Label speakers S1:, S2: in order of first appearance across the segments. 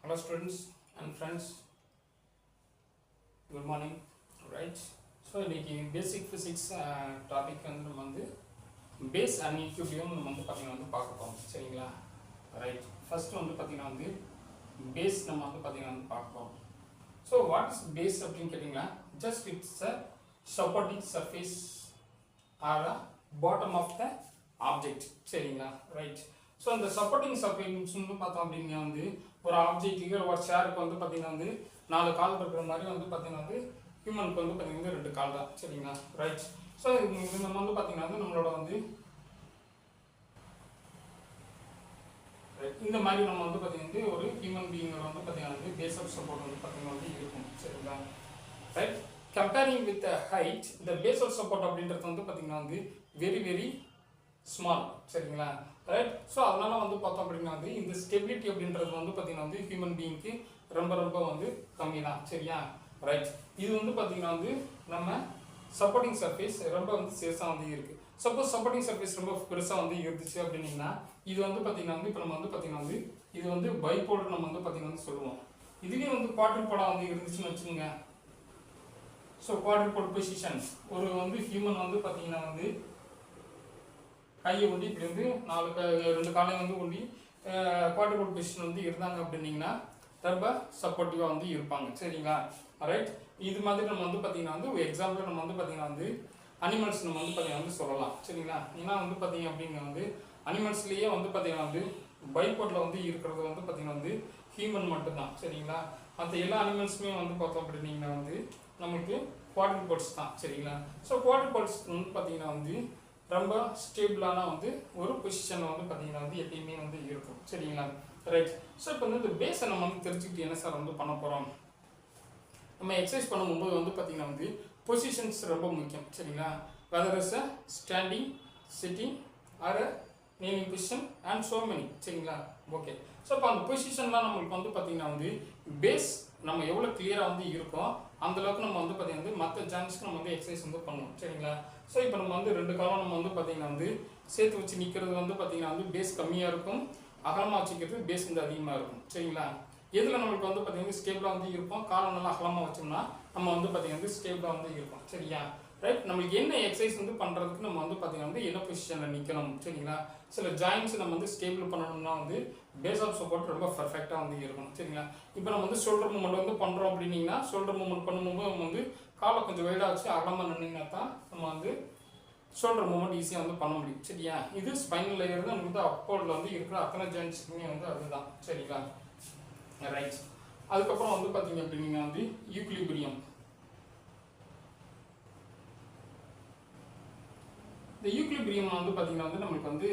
S1: Hello students and friends, good morning. Right, so இன்னைக்கு பேசிக் physics topic வந்து நம்ம வந்து பேஸ் அண்ட் ஈக்விலிபிரியம் நம்ம வந்து பார்த்தீங்கன்னா பார்க்க போகிறோம். சரிங்களா? ரைட், ஃபர்ஸ்ட் வந்து பார்த்தீங்கன்னா வந்து பேஸ் நம்ம வந்து பார்த்தீங்கன்னா வந்து பார்க்க போகிறோம். ஸோ வாட் இஸ் பேஸ் அப்படின்னு கேட்டிங்கன்னா, just it's a supporting surface or a bottom of the object. சரிங்களா? ரைட், ஸோ அந்த சப்போர்ட்டிங் சர்ஃபேஸ் வந்து பார்த்தோம் அப்படின்னா வந்து ஒரு ஆப்ஜெக்ட்டுக்கு ஒரு சேருக்கு வந்து பார்த்தீங்கன்னா வந்து 4 கால் இருக்கிற மாதிரி வந்து பார்த்தீங்கன்னா வந்து ஹியூமனுக்கு வந்து பார்த்தீங்கன்னா 2 கால் தான். சரிங்களா? ரைட், ஸோ இது நம்ம வந்து பார்த்தீங்கன்னா வந்து நம்மளோட வந்து இந்த மாதிரி நம்ம வந்து பார்த்தீங்கன்னா ஒரு ஹியூமன் பீயிங்கோட வந்து பார்த்தீங்கன்னா வந்து பேஸ் ஆஃப் சப்போர்ட் வந்து பார்த்தீங்கன்னா வந்து இருக்கும். சரிங்களா? ரைட், கம்பேரிங் வித் ஹைட் இந்த பேஸ் ஆஃப் சப்போர்ட் அப்படின்றது வந்து பார்த்தீங்கன்னா வந்து வெரி ஸ்மால். சரிங்களா? ரைட், ஸோ அதனால வந்து பார்த்தோம் அப்படின்னா வந்து இந்த ஸ்டெபிலிட்டி அப்படின்றது வந்து பார்த்தீங்கன்னா வந்து ஹியூமன் பீயிங்க்கு ரொம்ப வந்து கம்மி தான். சரியா? ரைட், இது வந்து பார்த்தீங்கன்னா வந்து நம்ம சப்போர்ட்டிங் சர்ஃபேஸ் ரொம்ப வந்து சேஸாக வந்து இருக்குது. சப்போஸ் சப்போர்ட்டிங் சர்ஃபேஸ் ரொம்ப பெருசாக வந்து இருந்துச்சு அப்படின்னீங்கன்னா இது வந்து பார்த்தீங்கன்னா வந்து இப்போ நம்ம வந்து பார்த்தீங்கன்னா வந்து இது வந்து பைபோல்டு நம்ம வந்து பார்த்தீங்கன்னா வந்து சொல்லுவோம். இதுவே வந்து குவாட்ரிபோலாக வந்து இருந்துச்சுன்னு வச்சுக்கோங்க. ஸோ குவாட்ரிபோல் பொசிஷன் ஒரு வந்து ஹியூமன் வந்து பார்த்தீங்கன்னா வந்து கையை ஒண்டி இப்படி வந்து 2 காலையும் வந்து ஒண்டி குவாட்ரிபோல் பொசிஷன் வந்து இருந்தாங்க அப்படின்னீங்கன்னா ரொம்ப சப்போர்ட்டிவாக வந்து இருப்பாங்க. சரிங்களா? ரைட், இது மாதிரி நம்ம வந்து பார்த்தீங்கன்னா வந்து ஒரு எக்ஸாம்பிள் நம்ம வந்து பார்த்தீங்கன்னா வந்து அனிமல்ஸ் நம்ம வந்து பார்த்தீங்கன்னா வந்து சொல்லலாம். சரிங்களா? ஏன்னா வந்து பார்த்தீங்க அப்படின்னா வந்து அனிமல்ஸ்லேயே வந்து பார்த்தீங்கன்னா வந்து பைபோர்டில் வந்து இருக்கிறது வந்து பார்த்தீங்கன்னா வந்து ஹியூமன் மட்டும்தான். சரிங்களா? மற்ற எல்லா அனிமல்ஸுமே வந்து பார்த்தோம் அப்படின்னீங்கன்னா வந்து நமக்கு குவாட்ரிபோல்ஸ் தான். சரிங்களா? ஸோ குவாட்ரிபோல்ஸ் வந்து பார்த்தீங்கன்னா வந்து ரொம்ப ஸ்டேபிளான வந்து ஒரு பொசிஷனில் வந்து பார்த்தீங்கன்னா வந்து எப்பயுமே வந்து இருக்கும். சரிங்களா? ரைட், ஸோ இப்போ வந்து இந்த பேஸை நம்ம வந்து தெரிஞ்சுக்கிட்டு என்ன சார் வந்து பண்ண போகிறோம், நம்ம எக்ஸசைஸ் பண்ணும்போது வந்து பார்த்தீங்கன்னா வந்து பொசிஷன்ஸ் ரொம்ப முக்கியம். சரிங்களா? Whether is a standing, sitting or a நீனிங் பொசிஷன் அண்ட் ஸோ மெனி. சரிங்களா? ஓகே, ஸோ இப்போ அந்த பொசிஷன்லாம் நம்மளுக்கு வந்து பார்த்தீங்கன்னா வந்து பேஸ் நம்ம எவ்வளோ கிளியராக வந்து இருக்கோம் அந்தளவுக்கு நம்ம வந்து பார்த்தீங்கன்னா வந்து மற்ற ஜாயின்ஸ்க்கு நம்ம வந்து எக்ஸசைஸ் வந்து பண்ணுவோம். சரிங்களா? ஸோ இப்போ நம்ம வந்து 2 காலம் நம்ம வந்து பார்த்தீங்கன்னா வந்து சேர்த்து வச்சு நிற்கிறது வந்து பார்த்தீங்கன்னா வந்து பேஸ் கம்மியாக இருக்கும், அகலமாக வச்சுக்கிறது பேஸ் வந்து அதிகமாக இருக்கும். சரிங்களா? எதில் நம்மளுக்கு வந்து பார்த்தீங்கன்னா ஸ்டேபிளாக வந்து இருப்போம், காலம் நல்லா அகலமாக வச்சோம்னா நம்ம வந்து பார்த்தீங்கன்னா வந்து ஸ்டேபிளாக வந்து இருக்கும். சரியா? ரைட், நம்மளுக்கு என்ன எக்ஸசைஸ் வந்து பண்ணுறதுக்கு நம்ம வந்து பார்த்தீங்கன்னா வந்து என்ன பொசிஷனில் நிற்கணும். சரிங்களா? சில ஜாயின்ஸ் நம்ம வந்து ஸ்டேபிள் பண்ணணும்னா வந்து பேஸ் ஆஃப் சப்போர்ட் ரொம்ப பர்ஃபெக்டாக வந்து இருக்கணும். சரிங்களா? இப்போ நம்ம வந்து ஷோல்டர் மூவ்மெண்ட் வந்து பண்ணுறோம் அப்படின்னீங்கன்னா ஷோல்டர் மூவ்மெண்ட் பண்ணும்போது நம்ம வந்து காலை கொஞ்சம் வைடாக வச்சு அகலமாக நின்னீங்கன்னா தான் நம்ம வந்து ஷோல்டர் மூவ்மெண்ட் ஈஸியாக வந்து பண்ண முடியும். சரியா? இது ஸ்பைனல் லேயர் தான் நமக்கு அப்போர்டில் வந்து இருக்கிற அத்தனை ஜாயின்ட்ஸுக்குமே வந்து அதுதான். சரிங்களா? ரைட், அதுக்கப்புறம் வந்து பார்த்தீங்க அப்படின்னா வந்து ஈக்விலிபிரியம். இந்த ஈக்விலிபிரியம் வந்து பார்த்தீங்கன்னா வந்து நம்மளுக்கு வந்து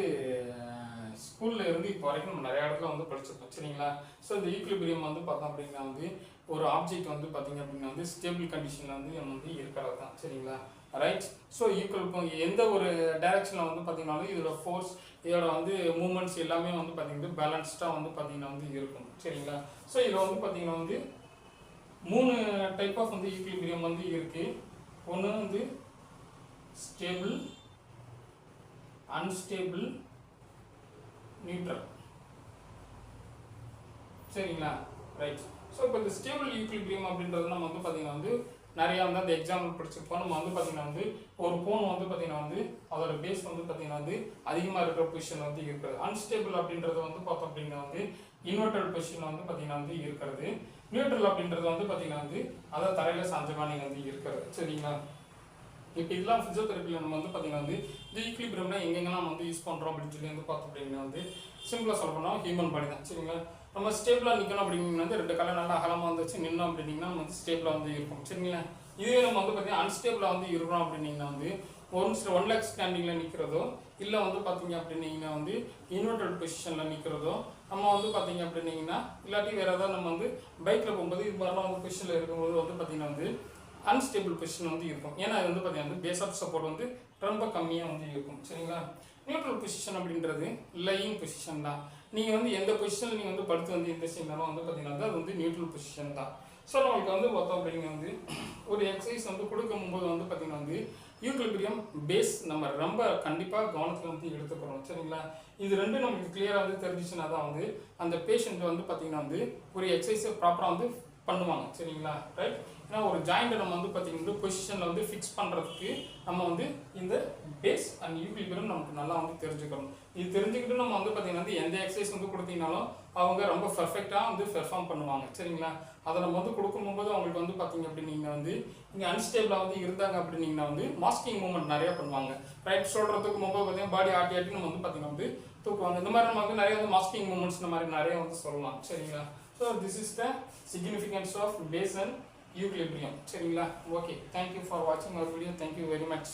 S1: ஸ்கூலில் இருந்து இப்போ வரைக்கும் நம்ம நிறைய இடத்துல வந்து படிச்சிருக்கோம். சரிங்களா? ஸோ இந்த ஈக்விலிபிரியம் வந்து பார்த்தோம் அப்படின்னா வந்து ஒரு ஆப்ஜெக்ட் வந்து பார்த்தீங்க அப்படின்னா வந்து ஸ்டேபிள் கண்டிஷனில் வந்து நம்ம வந்து இருக்கிறது தான். சரிங்களா? ரைட், ஸோ ஈக்குவல் எந்த ஒரு டைரக்ஷனில் வந்து பார்த்தீங்கன்னாலும் இதோட ஃபோர்ஸ் இதோட வந்து மூமெண்ட்ஸ் எல்லாமே வந்து பார்த்தீங்கன்னா பேலன்ஸ்டாக வந்து பார்த்தீங்கன்னா வந்து இருக்கும். சரிங்களா? ஸோ இதில் வந்து பார்த்தீங்கன்னா வந்து 3 டைப் ஆஃப் வந்து ஈக்விலிபிரியம் வந்து இருக்குது. ஒன்று வந்து ஸ்டேபிள், அன்ஸ்டேபிள், நியூட்ரல். சரிங்களா? ரைட், ஸோ இப்போ இந்த ஸ்டேபிள் ஈக்விலிபிரியம் அப்படின்றது நம்ம வந்து பார்த்தீங்கன்னா வந்து நிறையா வந்து அந்த எக்ஸாம்பிள் படிச்சிருப்போம். நம்ம வந்து பார்த்தீங்கன்னா வந்து ஒரு கோன் வந்து பார்த்தீங்கன்னா வந்து அதோட பேஸ் வந்து பார்த்தீங்கன்னா வந்து அதிகமாக இருக்கிற பொசிஷன் வந்து இருக்கிறது. அன்ஸ்டேபிள் அப்படின்றது வந்து பார்த்தோம் அப்படின்னா வந்து இன்வெர்டட் பொசிஷன் வந்து பார்த்தீங்கன்னா வந்து இருக்கிறது. நியூட்ரல் அப்படின்றது வந்து பார்த்தீங்கன்னா வந்து அதை தரையில் சாஞ்சமானி வந்து இருக்கிறது. சரிங்களா? இப்போ இதெல்லாம் ஃபிசியோதெரப்பியில் நம்ம வந்து பார்த்தீங்கன்னா வந்து இந்த ஈக்விலிபிரியம்னா எங்கெங்கெல்லாம் நம்ம வந்து யூஸ் பண்ணுறோம் அப்படின்னு சொல்லி வந்து பார்த்தோம் அப்படின்னா வந்து சிம்பிளாக சொல்லப்போனால் ஹியூமன் பாடி தான். சரிங்களா? நம்ம ஸ்டேபிளாக நிற்கணும் அப்படிங்கன்னா வந்து 2 காலம் நல்லா அகலமாக வந்துச்சு நின்னோம் அப்படின்னீங்கன்னா நம்ம வந்து ஸ்டேபிளாக வந்து இருக்கும். சரிங்களா? இதுவே நம்ம வந்து பார்த்தீங்கன்னா அன்ஸ்டேபிளாக வந்து இருக்கிறோம் அப்படின்னீங்கன்னா வந்து 1 லேக் ஸ்டாண்டிங்கில் நிற்கிறதோ இல்லை வந்து பார்த்தீங்க அப்படின்னீங்கன்னா வந்து இன்வெர்டட் பொசிஷனில் நிற்கிறதோ நம்ம வந்து பார்த்தீங்க அப்படின்னீங்கன்னா இல்லாட்டி வேறு ஏதாவது நம்ம வந்து பைக்கில் போகும்போது இது மாதிரிலாம் வந்து பொசிஷனில் இருக்கும்போது வந்து பார்த்தீங்கன்னா வந்து அன்ஸ்டேபிள் பொசிஷன் வந்து இருக்கும். ஏன்னா அது வந்து பார்த்தீங்கன்னா பேஸ் ஆஃப் சப்போர்ட் வந்து ரொம்ப கம்மியாக வந்து இருக்கும். சரிங்களா? நியூட்ரல் பொசிஷன் அப்படின்றது லையிங் பொசிஷன் தான். நீங்கள் வந்து எந்த பொசிஷனில் நீங்கள் வந்து படுத்து வந்து இந்த செய்யணும் வந்து பார்த்தீங்கன்னா அது வந்து நியூட்ரல் பொசிஷன் தான். ஸோ நம்மளுக்கு வந்து பார்த்தோம் அப்படின்னா வந்து ஒரு எக்ஸசைஸ் வந்து கொடுக்கும்போது வந்து பார்த்தீங்கன்னா வந்து ஈக்குலிபிரியம் பேஸ் நம்ம ரொம்ப கண்டிப்பாக கவனத்தில் வந்து எடுத்துக்கிறோம் சரிங்களா. இது ரெண்டும் நமக்கு கிளியராக வந்து தெரிஞ்சிச்சுன்னா தான் வந்து அந்த பேஷண்ட் வந்து பார்த்திங்கன்னா வந்து ஒரு எக்ஸசைஸை ப்ராப்பராக வந்து பண்ணுவாங்க சரிங்களா. ரைட். ஏன்னா ஒரு ஜாயிண்ட்டை நம்ம வந்து பார்த்திங்கன்னா பொசிஷனில் வந்து ஃபிக்ஸ் பண்ணுறதுக்கு நம்ம வந்து இந்த பேஸ் அண்ட் ஈக்குலிபிரியம் நமக்கு நல்லா வந்து தெரிஞ்சுக்கணும். இது தெரிஞ்சுக்கிட்டு நம்ம வந்து பார்த்திங்கன்னா வந்து எந்த எக்ஸசைஸ் வந்து கொடுத்தீங்கனாலும் அவங்க ரொம்ப பர்ஃபெக்டாக வந்து பெர்ஃபார்ம் பண்ணுவாங்க சரிங்களா. அதை நம்ம வந்து கொடுக்கும்போது அவங்களுக்கு வந்து பார்த்திங்க அப்படின்னீங்கன்னா வந்து இங்கே அன்ஸ்டேபிளாக வந்து இருந்தாங்க அப்படின்னீங்கன்னா வந்து மாஸ்கிங் மூவ்மெண்ட் நிறையா பண்ணுவாங்க. ரைட் ஷோல்டர் தூக்கும்போது பார்த்தீங்கன்னா பாடி ஆட்டி ஆட்டி நம்ம வந்து பார்த்திங்கன்னா வந்து தூக்குவாங்க. இந்த மாதிரி நம்ம வந்து நிறைய வந்து மாஸ்கிங் மூவ்மெண்ட்ஸ் இந்த மாதிரி நிறைய வந்து சொல்லலாம் சரிங்களா. So this is the significance of base and equilibrium சரிங்களா. ஓகே, தேங்க்யூ ஃபார் வாட்சிங் our video. Thank you very much.